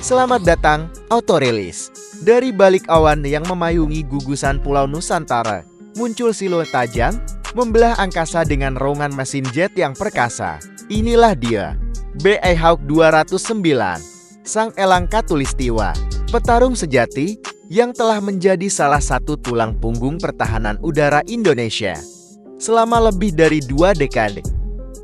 Selamat datang, Auto-Release. Dari balik awan yang memayungi gugusan Pulau Nusantara, muncul siluet tajam, membelah angkasa dengan raungan mesin jet yang perkasa. Inilah dia, BA Hawk 209, sang elang khatulistiwa, petarung sejati yang telah menjadi salah satu tulang punggung pertahanan udara Indonesia. Selama lebih dari 2 dekade,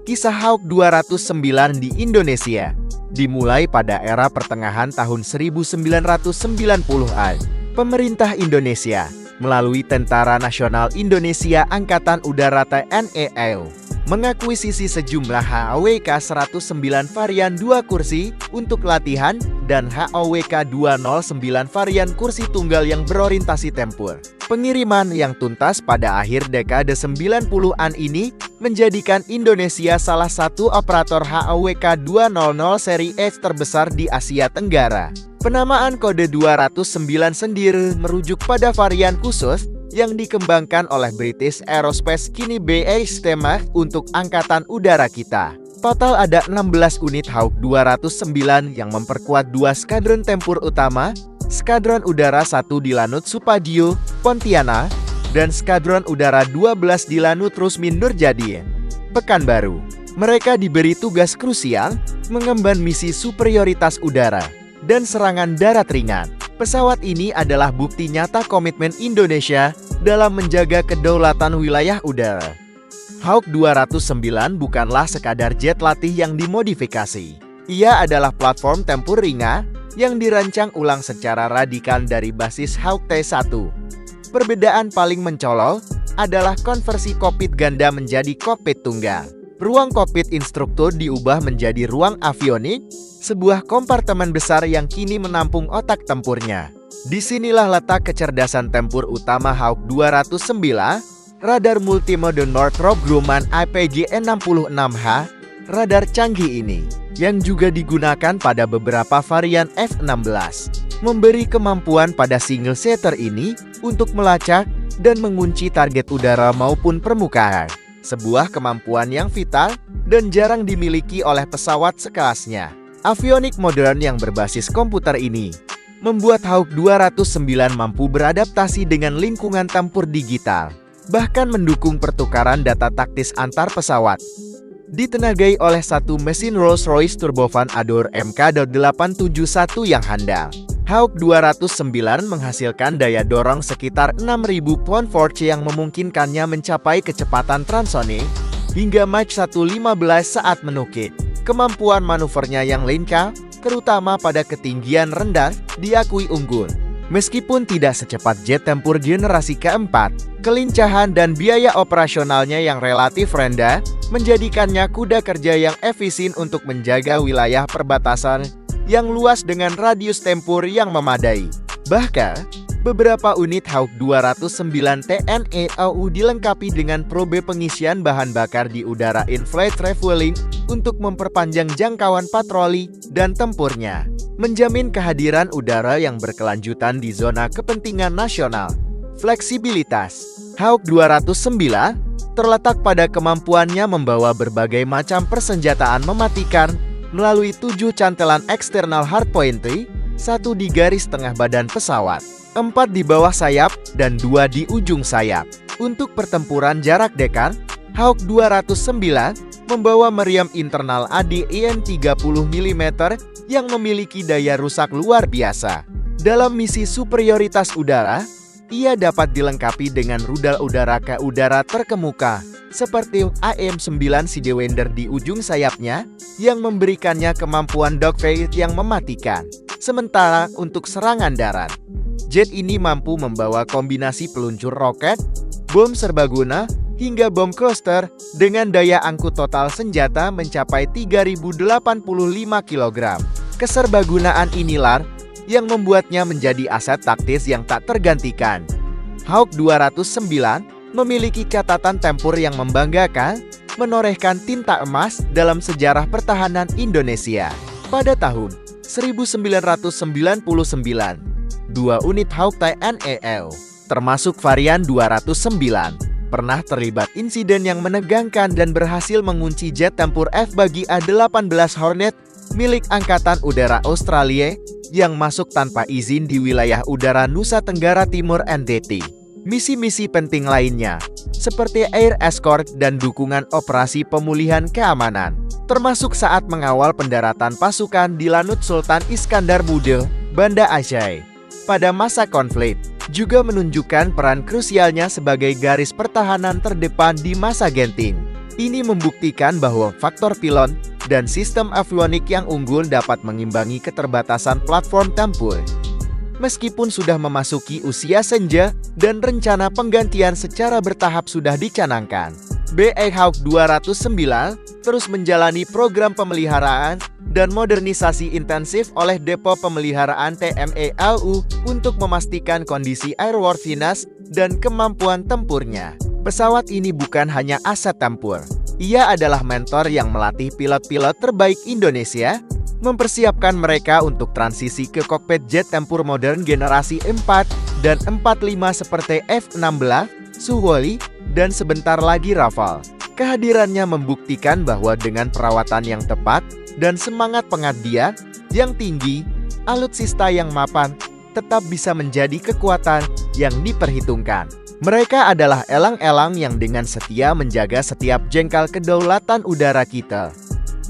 kisah Hawk 209 di Indonesia dimulai pada era pertengahan tahun 1990-an. Pemerintah Indonesia melalui Tentara Nasional Indonesia Angkatan Udara TNI AU mengakuisisi sejumlah HAWK 109 varian 2 kursi untuk latihan dan HAWK 209 varian kursi tunggal yang berorientasi tempur. Pengiriman yang tuntas pada akhir dekade 90-an ini menjadikan Indonesia salah satu operator HAWK 200 seri X terbesar di Asia Tenggara. Penamaan kode 209 sendiri merujuk pada varian khusus yang dikembangkan oleh British Aerospace kini BAE Systems untuk Angkatan Udara kita. Total ada 16 unit Hawk 209 yang memperkuat 2 skadron tempur utama, Skadron Udara 1 di Lanut Supadio, Pontianak, dan Skadron Udara 12 di Lanut Rusmin Nurjadin, Pekanbaru. Mereka diberi tugas krusial mengemban misi superioritas udara dan serangan darat ringan. Pesawat ini adalah bukti nyata komitmen Indonesia dalam menjaga kedaulatan wilayah udara. Hawk 209 bukanlah sekadar jet latih yang dimodifikasi. Ia adalah platform tempur ringan yang dirancang ulang secara radikal dari basis Hawk T1. Perbedaan paling mencolok adalah konversi kokpit ganda menjadi kokpit tunggal. Ruang kokpit instruktur diubah menjadi ruang avionik, sebuah kompartemen besar yang kini menampung otak tempurnya. Disinilah letak kecerdasan tempur utama Hawk 209, radar multimode Northrop Grumman IPG-66H, radar canggih ini, yang juga digunakan pada beberapa varian F-16, memberi kemampuan pada single seater ini untuk melacak dan mengunci target udara maupun permukaan. Sebuah kemampuan yang vital dan jarang dimiliki oleh pesawat sekelasnya. Avionik modern yang berbasis komputer ini membuat Hawk 209 mampu beradaptasi dengan lingkungan tempur digital, bahkan mendukung pertukaran data taktis antar pesawat. Ditenagai oleh satu mesin Rolls-Royce turbofan Adour MK871 yang handal, Hawk 209 menghasilkan daya dorong sekitar 6.000 pound-force yang memungkinkannya mencapai kecepatan transonik hingga Mach 115 saat menukik. Kemampuan manuvernya yang lincah, terutama pada ketinggian rendah, diakui unggul. Meskipun tidak secepat jet tempur generasi keempat, kelincahan dan biaya operasionalnya yang relatif rendah menjadikannya kuda kerja yang efisien untuk menjaga wilayah perbatasan yang luas dengan radius tempur yang memadai. Bahkan, beberapa unit Hawk 209 TNI AU dilengkapi dengan probe pengisian bahan bakar di udara in-flight refueling untuk memperpanjang jangkauan patroli dan tempurnya, menjamin kehadiran udara yang berkelanjutan di zona kepentingan nasional. Fleksibilitas Hawk 209 terletak pada kemampuannya membawa berbagai macam persenjataan mematikan melalui 7 cantelan eksternal hardpoint, 1 di garis tengah badan pesawat, 4 di bawah sayap, dan 2 di ujung sayap. Untuk pertempuran jarak dekat, Hawk 209 membawa meriam internal ADIN 30 mm yang memiliki daya rusak luar biasa. Dalam misi superioritas udara, ia dapat dilengkapi dengan rudal udara ke udara terkemuka seperti AM-9 Sidewinder di ujung sayapnya yang memberikannya kemampuan dogfight yang mematikan. Sementara untuk serangan darat, jet ini mampu membawa kombinasi peluncur roket, bom serbaguna, hingga bom cluster dengan daya angkut total senjata mencapai 3.085 kg. Keserbagunaan inilah yang membuatnya menjadi aset taktis yang tak tergantikan. Hawk 209 memiliki catatan tempur yang membanggakan, menorehkan tinta emas dalam sejarah pertahanan Indonesia. Pada tahun 1999, 2 unit Hawk TNI AU, termasuk varian 209, pernah terlibat insiden yang menegangkan dan berhasil mengunci jet tempur F-A-18 Hornet milik Angkatan Udara Australia, yang masuk tanpa izin di wilayah udara Nusa Tenggara Timur (NTT). Misi-misi penting lainnya, seperti Air Escort dan dukungan operasi pemulihan keamanan, termasuk saat mengawal pendaratan pasukan di Lanut Sultan Iskandar Muda, Banda Aceh. Pada masa konflik, juga menunjukkan peran krusialnya sebagai garis pertahanan terdepan di masa Genting. Ini membuktikan bahwa faktor pilot dan sistem avionik yang unggul dapat mengimbangi keterbatasan platform tempur. Meskipun sudah memasuki usia senja dan rencana penggantian secara bertahap sudah dicanangkan, BA Hawk 209 terus menjalani program pemeliharaan dan modernisasi intensif oleh Depo Pemeliharaan TMEAU untuk memastikan kondisi airworthiness dan kemampuan tempurnya. Pesawat ini bukan hanya aset tempur, ia adalah mentor yang melatih pilot-pilot terbaik Indonesia, mempersiapkan mereka untuk transisi ke kokpit jet tempur modern generasi 4 dan 45 seperti F-16, Sukhoi, dan sebentar lagi Rafale. Kehadirannya membuktikan bahwa dengan perawatan yang tepat dan semangat pengabdian yang tinggi, alutsista yang mapan tetap bisa menjadi kekuatan yang diperhitungkan. Mereka adalah elang-elang yang dengan setia menjaga setiap jengkal kedaulatan udara kita.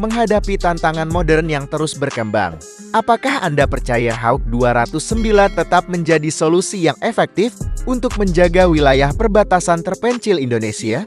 Menghadapi tantangan modern yang terus berkembang, apakah Anda percaya Hawk 209 tetap menjadi solusi yang efektif untuk menjaga wilayah perbatasan terpencil Indonesia?